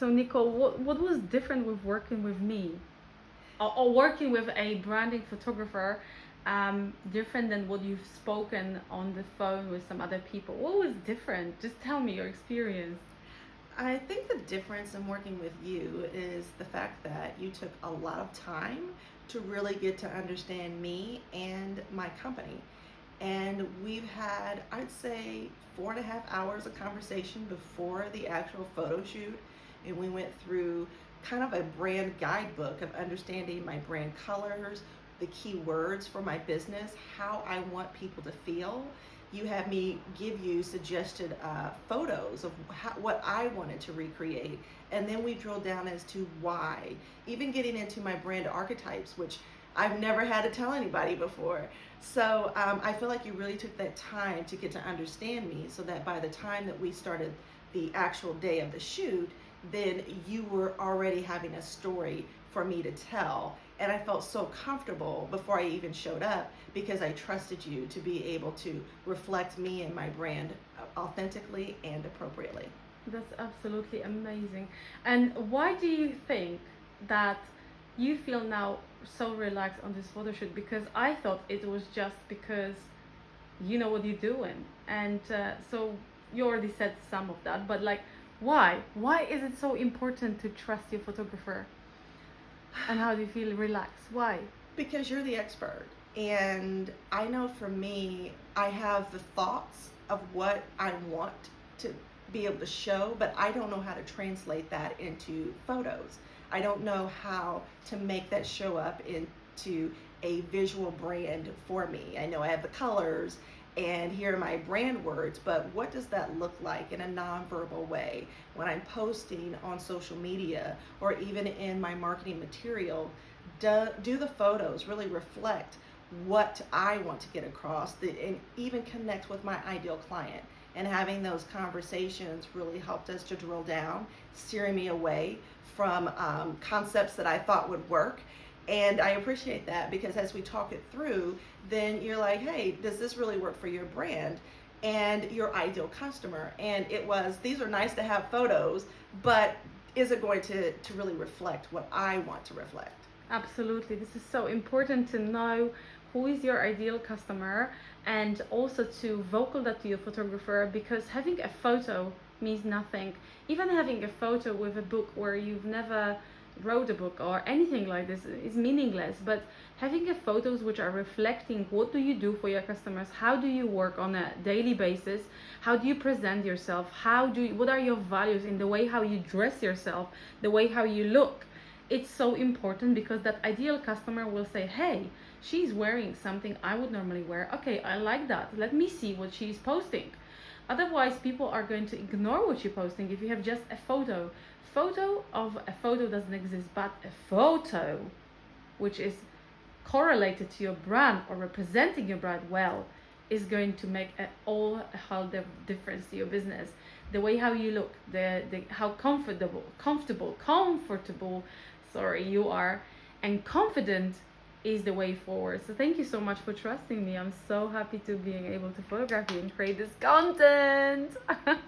So Nichole, what was different with working with me, or working with a branding photographer, different than what you've spoken on the phone with some other people? What was different? Just tell me your experience. I think the difference in working with you is the fact that you took a lot of time to really get to understand me and my company. And we've had, I'd say, 4.5 hours of conversation before the actual photo shoot. And we went through kind of a brand guidebook of understanding my brand colors, the key words for my business, how I want people to feel. You had me give you suggested photos of what I wanted to recreate, and then we drilled down as to why, even getting into my brand archetypes, which I've never had to tell anybody before. So I feel like you really took that time to get to understand me, so that by the time that we started the actual day of the shoot, then you were already having a story for me to tell. And I felt so comfortable before I even showed up, because I trusted you to be able to reflect me and my brand authentically and appropriately. That's absolutely amazing. And why do you think that you feel now so relaxed on this photo shoot? Because I thought it was just because you know what you're doing. And so you already said some of that, but like, why? Why is it so important to trust your photographer? And how do you feel relaxed? Why? Because you're the expert. And I know for me, I have the thoughts of what I want to be able to show, but I don't know how to translate that into photos. I don't know how to make that show up into a visual brand for me. I know I have the colors and here are my brand words, but what does that look like in a nonverbal way when I'm posting on social media or even in my marketing material? Do the photos really reflect what I want to get across, and even connect with my ideal client? And having those conversations really helped us to drill down, steering me away from concepts that I thought would work. And I appreciate that, because as we talk it through, then you're like, hey, does this really work for your brand and your ideal customer? And it was, these are nice to have photos, but is it going to really reflect what I want to reflect? Absolutely. This is so important to know who is your ideal customer, and also to vocal that to your photographer, because having a photo means nothing. Even having a photo with a book where you've never wrote a book or anything like this is meaningless, but having a photos which are reflecting what do you do for your customers, how do you work on a daily basis, how do you present yourself, what are your values in the way how you dress yourself, the way how you look. It's so important, because that ideal customer will say, hey, she's wearing something I would normally wear. Okay, I like that. Let me see what she's posting. Otherwise, people are going to ignore what you're posting if you have just a photo. Photo of a photo doesn't exist, but a photo which is correlated to your brand or representing your brand well is going to make a whole difference to your business. The way how you look, the how comfortable, sorry, you are, and confident is the way forward. So thank you so much for trusting me. I'm so happy to being able to photograph you and create this content.